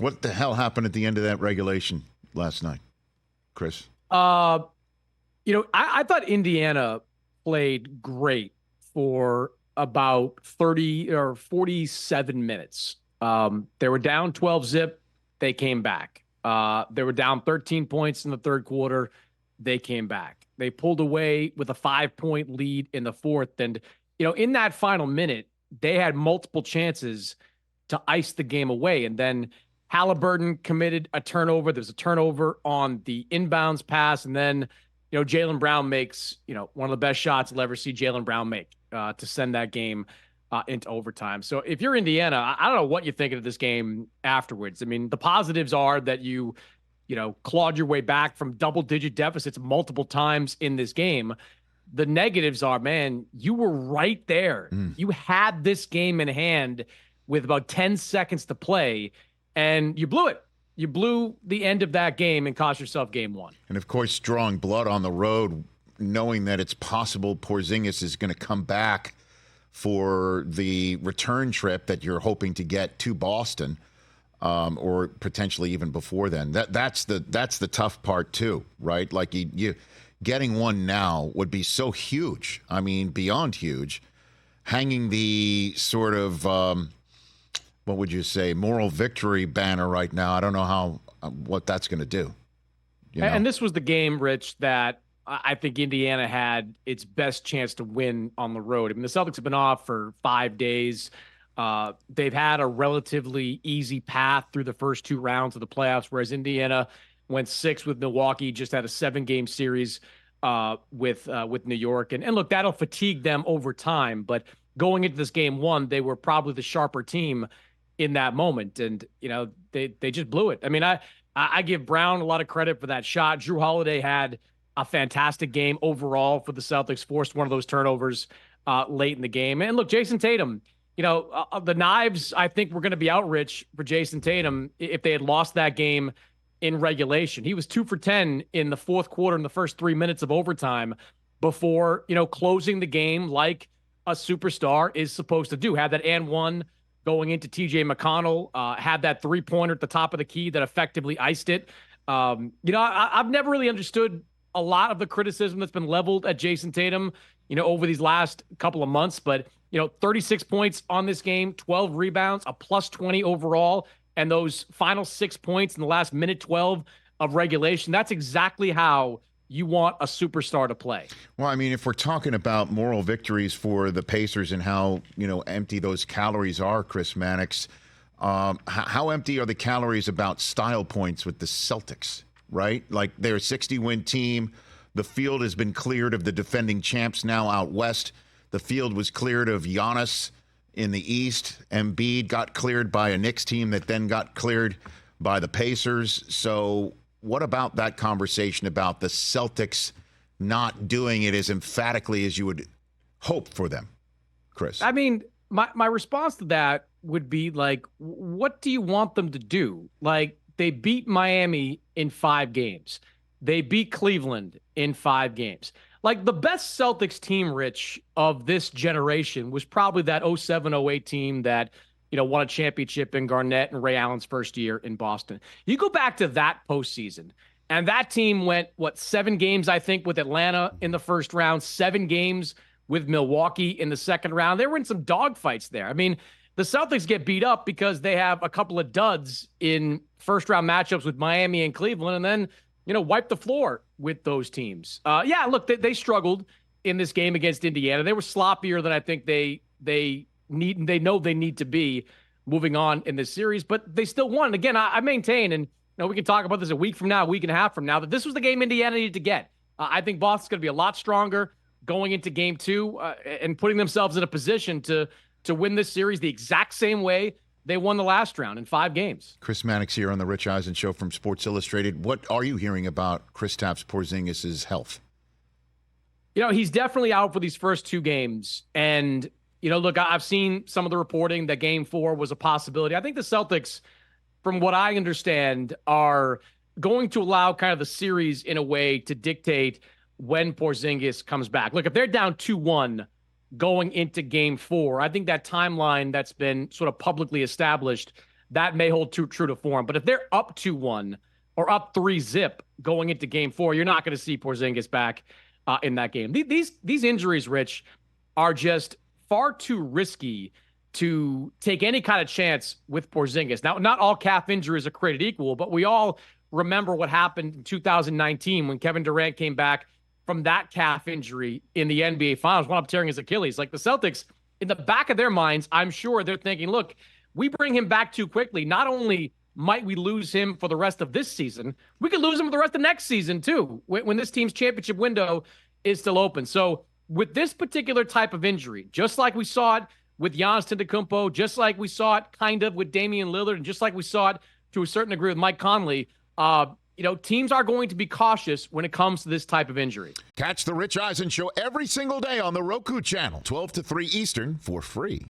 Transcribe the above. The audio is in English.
What the hell happened at the end of that regulation last night, Chris? I thought Indiana played great for about 30 or 47 minutes. They were down 12 zip. They came back. They were down 13 points in the third quarter. They came back. They pulled away with a 5-point lead in the fourth. And, in that final minute, they had multiple chances to ice the game away. And then Halliburton committed a turnover. There's a turnover on the inbounds pass. And then, Jaylen Brown makes, one of the best shots you'll ever see Jaylen Brown make to send that game into overtime. So if you're Indiana, I don't know what you're thinking of this game afterwards. I mean, the positives are that you clawed your way back from double-digit deficits multiple times in this game. The negatives are, man, you were right there. You had this game in hand with about 10 seconds to play, and you blew it. You blew the end of that game and cost yourself game one. And, of course, drawing blood on the road, knowing that it's possible Porzingis is going to come back for the return trip that you're hoping to get to Boston, or potentially even before then. That's the tough part too, right? Like you getting one now would be so huge. I mean, beyond huge. Hanging the sort of what would you say, moral victory banner right now. I don't know what that's going to do. And this was the game, Rich, that I think Indiana had its best chance to win on the road. I mean, the Celtics have been off for 5 days. They've had a relatively easy path through the first 2 rounds of the playoffs, whereas Indiana went 6 with Milwaukee, just had a 7-game series with New York. And look, that'll fatigue them over time. But going into this game one, they were probably the sharper team in that moment. And, they just blew it. I mean, I give Brown a lot of credit for that shot. Jrue Holiday had a fantastic game overall for the Celtics, forced one of those turnovers late in the game. And look, Jason Tatum, the knives, I think, were going to be out, Rich, for Jason Tatum if they had lost that game in regulation. He was 2 for 10 in the fourth quarter in the first 3 minutes of overtime before, closing the game like a superstar is supposed to do. Had that and one going into TJ McConnell, had that 3-pointer at the top of the key that effectively iced it. I've never really understood a lot of the criticism that's been leveled at Jason Tatum, over these last couple of months, but 36 points on this game, 12 rebounds, a plus 20 overall, and those final 6 points in the last minute 12 of regulation. That's exactly how you want a superstar to play. Well, I mean, if we're talking about moral victories for the Pacers and how, empty those calories are, Chris Mannix, how empty are the calories about style points with the Celtics, right? Like, they're a 60-win team. The field has been cleared of the defending champs now out west. The field was cleared of Giannis in the East. Embiid got cleared by a Knicks team that then got cleared by the Pacers. So what about that conversation about the Celtics not doing it as emphatically as you would hope for them, Chris? I mean, my response to that would be like, what do you want them to do? Like, they beat Miami in 5 games. They beat Cleveland in 5 games. Like, the best Celtics team, Rich, of this generation was probably that 07-08 team that, won a championship in Garnett and Ray Allen's first year in Boston. You go back to that postseason, and that team went, 7 games, I think, with Atlanta in the first round, 7 games with Milwaukee in the second round. They were in some dogfights there. I mean, the Celtics get beat up because they have a couple of duds in first-round matchups with Miami and Cleveland, and then wipe the floor with those teams. Look, they struggled in this game against Indiana. They were sloppier than I think they know they need to be moving on in this series, but they still won. And again, I maintain, and we can talk about this a week from now, a week and a half from now, that this was the game Indiana needed to get. I think Boston's going to be a lot stronger going into game 2 and putting themselves in a position to win this series the exact same way they won the last round in 5 games. Chris Mannix here on the Rich Eisen Show from Sports Illustrated. What are you hearing about Kristaps Porzingis' health? He's definitely out for these first 2 games. And, look, I've seen some of the reporting that game 4 was a possibility. I think the Celtics, from what I understand, are going to allow kind of the series in a way to dictate when Porzingis comes back. Look, if they're down 2-1 going into game 4, I think that timeline that's been sort of publicly established that may hold true to form. But if they're up 2-1 or up 3-zip going into game 4, you're not going to see Porzingis back in that game. These injuries, Rich, are just far too risky to take any kind of chance with Porzingis. Now, not all calf injuries are created equal, but we all remember what happened in 2019 when Kevin Durant came back from that calf injury in the NBA Finals, wound up tearing his Achilles. Like the Celtics, in the back of their minds, I'm sure they're thinking, look, we bring him back too quickly. Not only might we lose him for the rest of this season, we could lose him for the rest of next season too, when this team's championship window is still open. So with this particular type of injury, just like we saw it with Giannis Antetokounmpo, just like we saw it kind of with Damian Lillard, and just like we saw it to a certain degree with Mike Conley, teams are going to be cautious when it comes to this type of injury. Catch the Rich Eisen Show every single day on the Roku channel, 12 to 3 Eastern, for free.